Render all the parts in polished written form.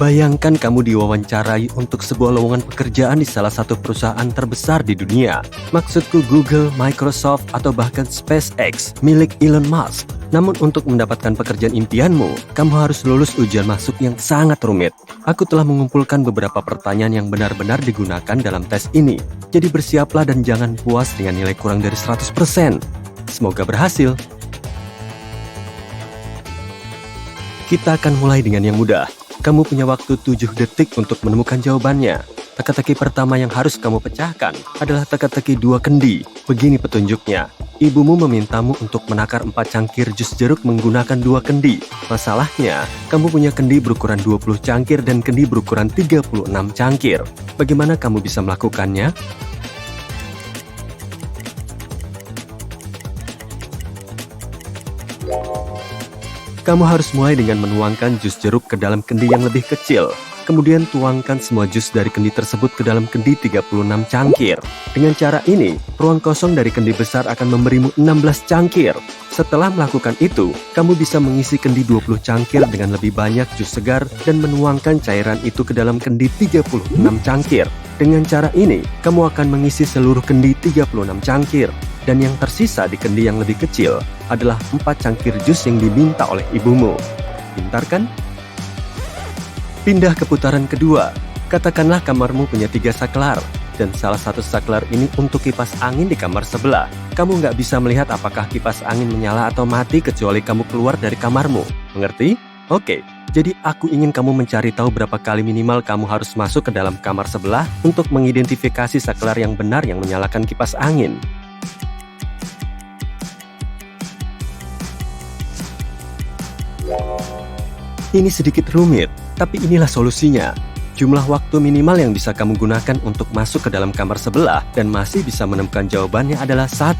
Bayangkan kamu diwawancarai untuk sebuah lowongan pekerjaan di salah satu perusahaan terbesar di dunia. Maksudku Google, Microsoft, atau bahkan SpaceX milik Elon Musk. Namun untuk mendapatkan pekerjaan impianmu, kamu harus lulus ujian masuk yang sangat rumit. Aku telah mengumpulkan beberapa pertanyaan yang benar-benar digunakan dalam tes ini. Jadi bersiaplah dan jangan puas dengan nilai kurang dari 100%. Semoga berhasil. Kita akan mulai dengan yang mudah. Kamu punya waktu 7 detik untuk menemukan jawabannya. Teka-teki pertama yang harus kamu pecahkan adalah teka-teki 2 kendi. Begini petunjuknya. Ibumu memintamu untuk menakar 4 cangkir jus jeruk menggunakan 2 kendi. Masalahnya, kamu punya kendi berukuran 20 cangkir dan kendi berukuran 36 cangkir. Bagaimana kamu bisa melakukannya? Kamu harus mulai dengan menuangkan jus jeruk ke dalam kendi yang lebih kecil. Kemudian tuangkan semua jus dari kendi tersebut ke dalam kendi 36 cangkir. Dengan cara ini, ruang kosong dari kendi besar akan memberimu 16 cangkir. Setelah melakukan itu, kamu bisa mengisi kendi 20 cangkir dengan lebih banyak jus segar dan menuangkan cairan itu ke dalam kendi 36 cangkir. Dengan cara ini, kamu akan mengisi seluruh kendi 36 cangkir. Dan yang tersisa di kendi yang lebih kecil adalah 4 cangkir jus yang diminta oleh ibumu. Pintar kan? Pindah ke putaran kedua. Katakanlah kamarmu punya 3 saklar, dan salah satu saklar ini untuk kipas angin di kamar sebelah. Kamu nggak bisa melihat apakah kipas angin menyala atau mati kecuali kamu keluar dari kamarmu. Mengerti? Oke, jadi aku ingin kamu mencari tahu berapa kali minimal kamu harus masuk ke dalam kamar sebelah untuk mengidentifikasi saklar yang benar yang menyalakan kipas angin. Ini sedikit rumit, tapi inilah solusinya. Jumlah waktu minimal yang bisa kamu gunakan untuk masuk ke dalam kamar sebelah dan masih bisa menemukan jawabannya adalah 1.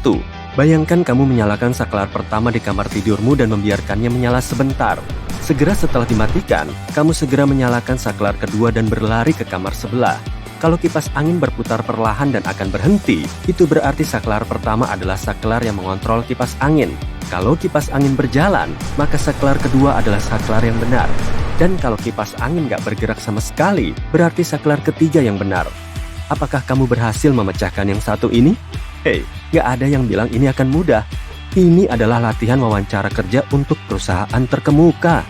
Bayangkan kamu menyalakan saklar pertama di kamar tidurmu dan membiarkannya menyala sebentar. Segera setelah dimatikan, kamu segera menyalakan saklar kedua dan berlari ke kamar sebelah. Kalau kipas angin berputar perlahan dan akan berhenti, itu berarti saklar pertama adalah saklar yang mengontrol kipas angin. Kalau kipas angin berjalan, maka saklar kedua adalah saklar yang benar. Dan kalau kipas angin nggak bergerak sama sekali, berarti saklar ketiga yang benar. Apakah kamu berhasil memecahkan yang satu ini? Hei, nggak ada yang bilang ini akan mudah. Ini adalah latihan wawancara kerja untuk perusahaan terkemuka.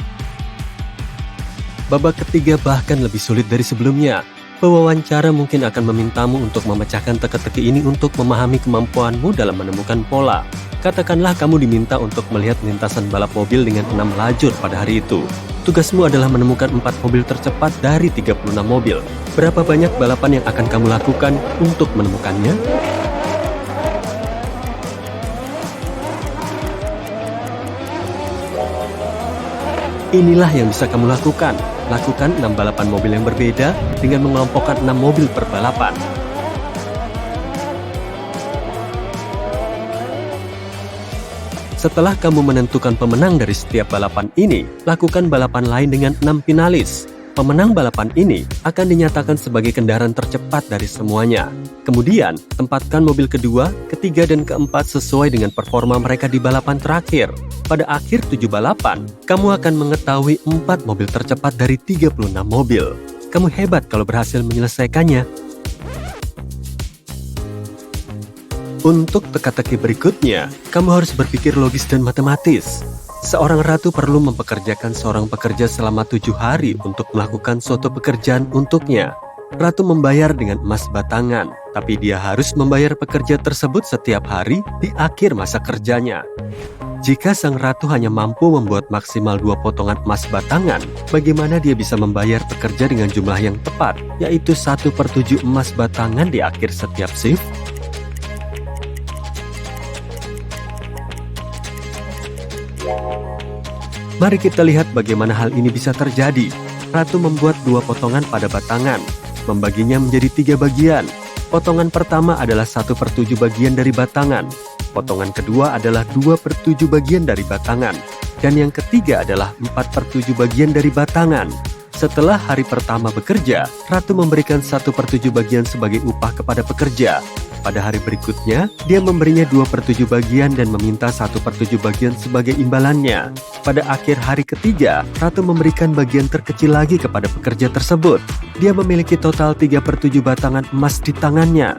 Babak ketiga bahkan lebih sulit dari sebelumnya. Pewawancara mungkin akan memintamu untuk memecahkan teka-teki ini untuk memahami kemampuanmu dalam menemukan pola. Katakanlah kamu diminta untuk melihat lintasan balap mobil dengan 6 lajur pada hari itu. Tugasmu adalah menemukan 4 mobil tercepat dari 36 mobil. Berapa banyak balapan yang akan kamu lakukan untuk menemukannya? Inilah yang bisa kamu lakukan. Lakukan 6 balapan mobil yang berbeda dengan mengelompokkan 6 mobil per balapan. Setelah kamu menentukan pemenang dari setiap balapan ini, lakukan balapan lain dengan 6 finalis. Pemenang balapan ini akan dinyatakan sebagai kendaraan tercepat dari semuanya. Kemudian, tempatkan mobil kedua, ketiga, dan keempat sesuai dengan performa mereka di balapan terakhir. Pada akhir 7 balapan, kamu akan mengetahui 4 mobil tercepat dari 36 mobil. Kamu hebat kalau berhasil menyelesaikannya. Untuk teka-teki berikutnya, kamu harus berpikir logis dan matematis. Seorang ratu perlu mempekerjakan seorang pekerja selama 7 hari untuk melakukan suatu pekerjaan untuknya. Ratu membayar dengan emas batangan, tapi dia harus membayar pekerja tersebut setiap hari di akhir masa kerjanya. Jika sang ratu hanya mampu membuat maksimal 2 potongan emas batangan, bagaimana dia bisa membayar pekerja dengan jumlah yang tepat, yaitu 1/7 emas batangan di akhir setiap shift? Mari kita lihat bagaimana hal ini bisa terjadi. Ratu membuat 2 potongan pada batangan, membaginya menjadi 3 bagian. Potongan pertama adalah 1/7 bagian dari batangan. Potongan kedua adalah 2/7 bagian dari batangan. Dan yang ketiga adalah 4/7 bagian dari batangan. Setelah hari pertama bekerja, Ratu memberikan 1/7 bagian sebagai upah kepada pekerja. Pada hari berikutnya, dia memberinya 2/7 bagian dan meminta 1/7 bagian sebagai imbalannya. Pada akhir hari ketiga, Ratu memberikan bagian terkecil lagi kepada pekerja tersebut. Dia memiliki total 3/7 batangan emas di tangannya.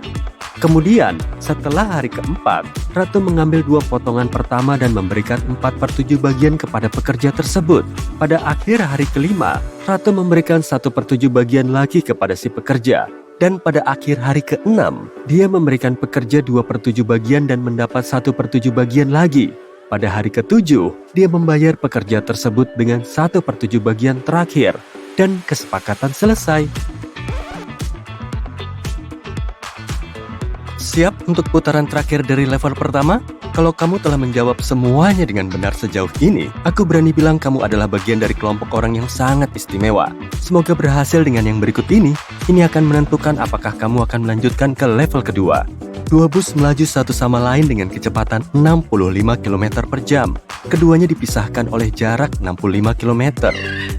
Kemudian, setelah hari keempat, Ratu mengambil 2 potongan pertama dan memberikan 4/7 bagian kepada pekerja tersebut. Pada akhir hari kelima, Ratu memberikan 1/7 bagian lagi kepada si pekerja. Dan pada akhir hari ke-6, dia memberikan pekerja 2/7 bagian dan mendapat 1/7 bagian lagi. Pada hari ke-7, dia membayar pekerja tersebut dengan 1/7 bagian terakhir. Dan kesepakatan selesai. Siap untuk putaran terakhir dari level pertama? Kalau kamu telah menjawab semuanya dengan benar sejauh ini, aku berani bilang kamu adalah bagian dari kelompok orang yang sangat istimewa. Semoga berhasil dengan yang berikut ini. Ini akan menentukan apakah kamu akan melanjutkan ke level kedua. 2 bus melaju satu sama lain dengan kecepatan 65 km per jam. Keduanya dipisahkan oleh jarak 65 km.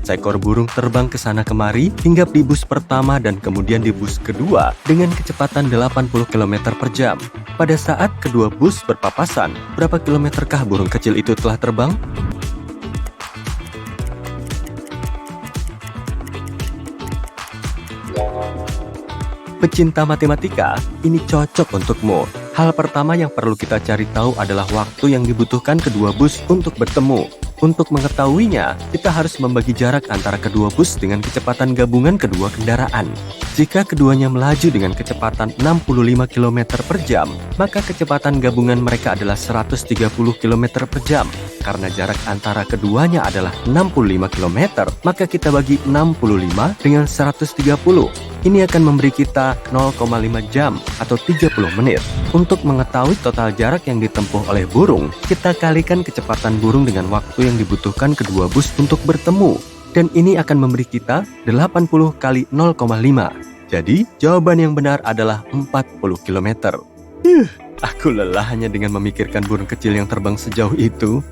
Seekor burung terbang ke sana kemari, hinggap di bus pertama dan kemudian di bus kedua dengan kecepatan 80 km per jam. Pada saat kedua bus berpapasan, berapa kilometerkah burung kecil itu telah terbang? Pecinta matematika, ini cocok untukmu. Hal pertama yang perlu kita cari tahu adalah waktu yang dibutuhkan kedua bus untuk bertemu. Untuk mengetahuinya, kita harus membagi jarak antara kedua bus dengan kecepatan gabungan kedua kendaraan. Jika keduanya melaju dengan kecepatan 65 km per jam, maka kecepatan gabungan mereka adalah 130 km per jam. Karena jarak antara keduanya adalah 65 km, maka kita bagi 65 dengan 130. Ini akan memberi kita 0,5 jam atau 30 menit. Untuk mengetahui total jarak yang ditempuh oleh burung, kita kalikan kecepatan burung dengan waktu yang dibutuhkan kedua bus untuk bertemu. Dan ini akan memberi kita 80 kali 0,5. Jadi, jawaban yang benar adalah 40 km. Aku lelah hanya dengan memikirkan burung kecil yang terbang sejauh itu.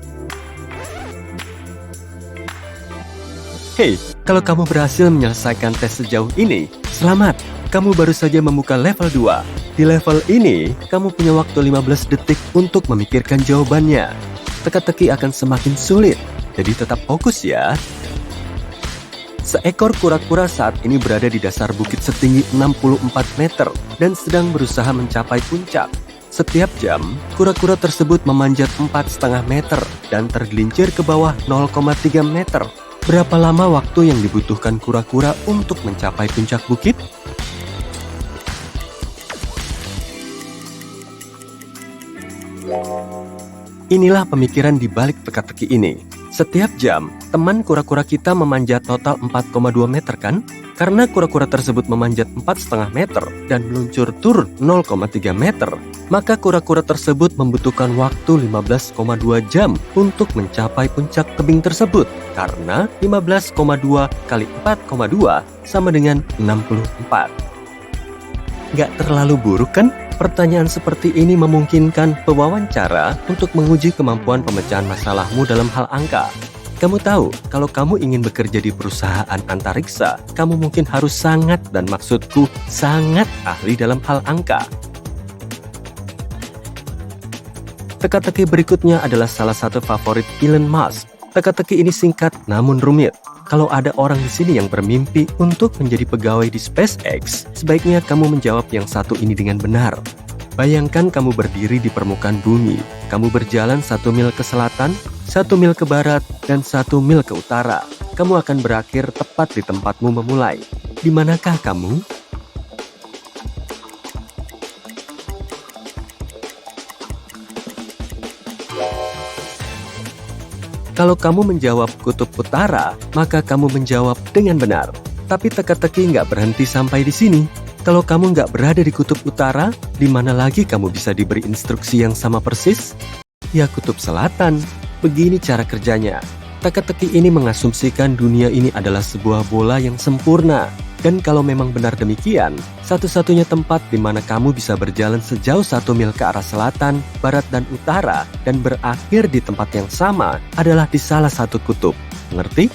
Hei, kalau kamu berhasil menyelesaikan tes sejauh ini, selamat! Kamu baru saja membuka level 2. Di level ini, kamu punya waktu 15 detik untuk memikirkan jawabannya. Teka-teki akan semakin sulit, jadi tetap fokus ya. Seekor kura-kura saat ini berada di dasar bukit setinggi 64 meter dan sedang berusaha mencapai puncak. Setiap jam, kura-kura tersebut memanjat 4,5 meter dan tergelincir ke bawah 0,3 meter. Berapa lama waktu yang dibutuhkan kura-kura untuk mencapai puncak bukit? Inilah pemikiran di balik teka-teki ini. Setiap jam, teman kura-kura kita memanjat total 4,2 meter kan? Karena kura-kura tersebut memanjat 4,5 meter dan meluncur turun 0,3 meter, maka kura-kura tersebut membutuhkan waktu 15,2 jam untuk mencapai puncak tebing tersebut. Karena 15,2 kali 4,2 sama dengan 64. Nggak terlalu buruk kan? Pertanyaan seperti ini memungkinkan pewawancara untuk menguji kemampuan pemecahan masalahmu dalam hal angka. Kamu tahu, kalau kamu ingin bekerja di perusahaan antariksa, kamu mungkin harus sangat, dan maksudku sangat ahli dalam hal angka. Teka-teki berikutnya adalah salah satu favorit Elon Musk. Teka-teki ini singkat namun rumit. Kalau ada orang di sini yang bermimpi untuk menjadi pegawai di SpaceX, sebaiknya kamu menjawab yang satu ini dengan benar. Bayangkan kamu berdiri di permukaan bumi. Kamu berjalan 1 mil ke selatan, 1 mil ke barat, dan 1 mil ke utara. Kamu akan berakhir tepat di tempatmu memulai. Di manakah kamu? Kalau kamu menjawab kutub utara, maka kamu menjawab dengan benar. Tapi teka-teki nggak berhenti sampai di sini. Kalau kamu nggak berada di kutub utara, di mana lagi kamu bisa diberi instruksi yang sama persis? Ya, kutub selatan. Begini cara kerjanya. Teka-teki ini mengasumsikan dunia ini adalah sebuah bola yang sempurna. Dan kalau memang benar demikian, satu-satunya tempat di mana kamu bisa berjalan sejauh 1 mil ke arah selatan, barat, dan utara, dan berakhir di tempat yang sama adalah di salah satu kutub. Mengerti?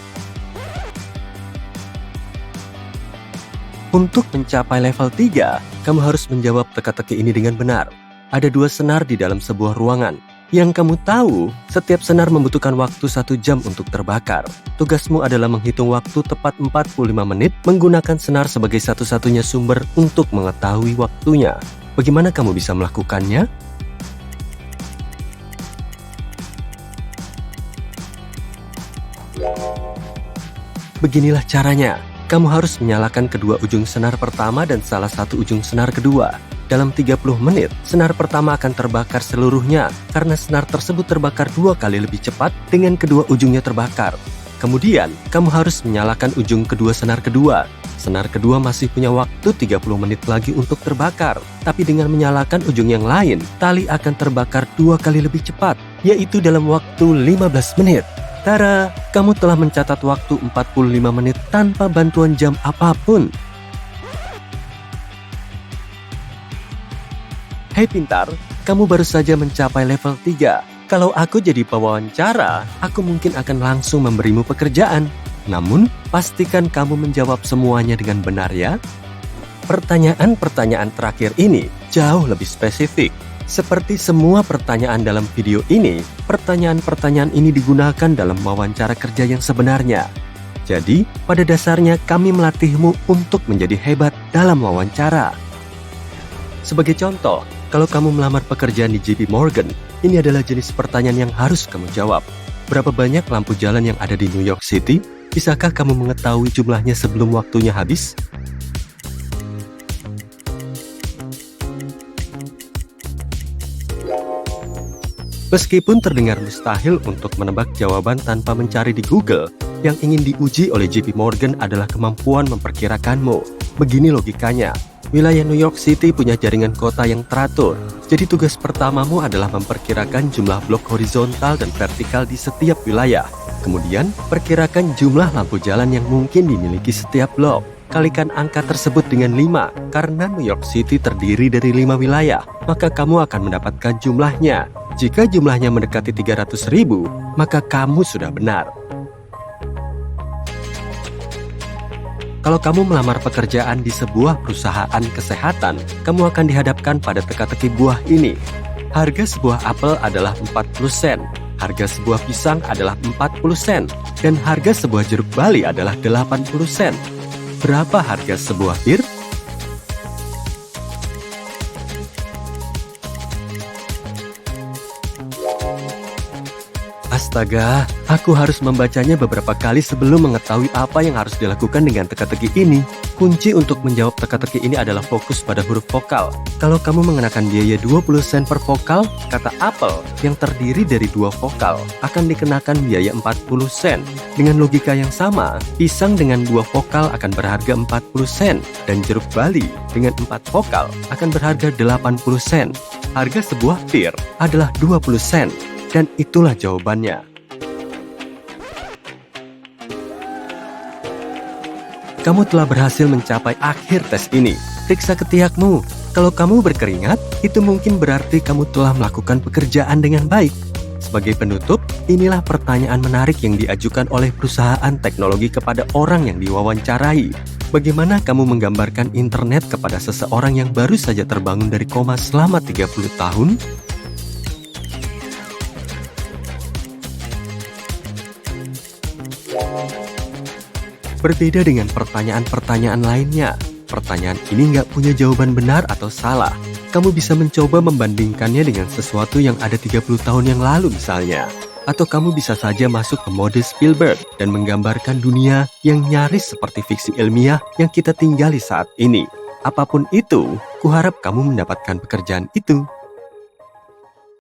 Untuk mencapai level 3, kamu harus menjawab teka-teki ini dengan benar. Ada 2 senar di dalam sebuah ruangan. Yang kamu tahu, setiap senar membutuhkan waktu 1 jam untuk terbakar. Tugasmu adalah menghitung waktu tepat 45 menit menggunakan senar sebagai satu-satunya sumber untuk mengetahui waktunya. Bagaimana kamu bisa melakukannya? Beginilah caranya. Kamu harus menyalakan kedua ujung senar pertama dan salah satu ujung senar kedua. Dalam 30 menit, senar pertama akan terbakar seluruhnya karena senar tersebut terbakar 2 kali lebih cepat dengan kedua ujungnya terbakar. Kemudian, kamu harus menyalakan ujung kedua senar kedua. Senar kedua masih punya waktu 30 menit lagi untuk terbakar. Tapi dengan menyalakan ujung yang lain, tali akan terbakar 2 kali lebih cepat, yaitu dalam waktu 15 menit. Tara, kamu telah mencatat waktu 45 menit tanpa bantuan jam apapun. Hei pintar, kamu baru saja mencapai level 3. Kalau aku jadi pewawancara, aku mungkin akan langsung memberimu pekerjaan. Namun, pastikan kamu menjawab semuanya dengan benar ya. Pertanyaan-pertanyaan terakhir ini jauh lebih spesifik. Seperti semua pertanyaan dalam video ini, pertanyaan-pertanyaan ini digunakan dalam wawancara kerja yang sebenarnya. Jadi, pada dasarnya kami melatihmu untuk menjadi hebat dalam wawancara. Sebagai contoh, kalau kamu melamar pekerjaan di JP Morgan, ini adalah jenis pertanyaan yang harus kamu jawab. Berapa banyak lampu jalan yang ada di New York City? Bisakah kamu mengetahui jumlahnya sebelum waktunya habis? Meskipun terdengar mustahil untuk menebak jawaban tanpa mencari di Google, yang ingin diuji oleh JP Morgan adalah kemampuan memperkirakanmu. Begini logikanya. Wilayah New York City punya jaringan kota yang teratur. Jadi tugas pertamamu adalah memperkirakan jumlah blok horizontal dan vertikal di setiap wilayah. Kemudian, perkirakan jumlah lampu jalan yang mungkin dimiliki setiap blok. Kalikan angka tersebut dengan 5, karena New York City terdiri dari 5 wilayah, maka kamu akan mendapatkan jumlahnya. Jika jumlahnya mendekati 300.000, maka kamu sudah benar. Kalau kamu melamar pekerjaan di sebuah perusahaan kesehatan, kamu akan dihadapkan pada teka-teki buah ini. Harga sebuah apel adalah 40 sen, harga sebuah pisang adalah 40 sen, dan harga sebuah jeruk bali adalah 80 sen. Berapa harga sebuah bir? Astaga, aku harus membacanya beberapa kali sebelum mengetahui apa yang harus dilakukan dengan teka-teki ini. Kunci untuk menjawab teka-teki ini adalah fokus pada huruf vokal. Kalau kamu mengenakan biaya 20 sen per vokal, kata apel yang terdiri dari 2 vokal akan dikenakan biaya 40 sen. Dengan logika yang sama, pisang dengan 2 vokal akan berharga 40 sen, dan jeruk bali dengan 4 vokal akan berharga 80 sen. Harga sebuah bir adalah 20 sen. Dan itulah jawabannya. Kamu telah berhasil mencapai akhir tes ini. Periksa ketiakmu. Kalau kamu berkeringat, itu mungkin berarti kamu telah melakukan pekerjaan dengan baik. Sebagai penutup, inilah pertanyaan menarik yang diajukan oleh perusahaan teknologi kepada orang yang diwawancarai. Bagaimana kamu menggambarkan internet kepada seseorang yang baru saja terbangun dari koma selama 30 tahun? Berbeda dengan pertanyaan-pertanyaan lainnya, pertanyaan ini nggak punya jawaban benar atau salah. Kamu bisa mencoba membandingkannya dengan sesuatu yang ada 30 tahun yang lalu misalnya. Atau kamu bisa saja masuk ke mode Spielberg dan menggambarkan dunia yang nyaris seperti fiksi ilmiah yang kita tinggali saat ini. Apapun itu, kuharap kamu mendapatkan pekerjaan itu.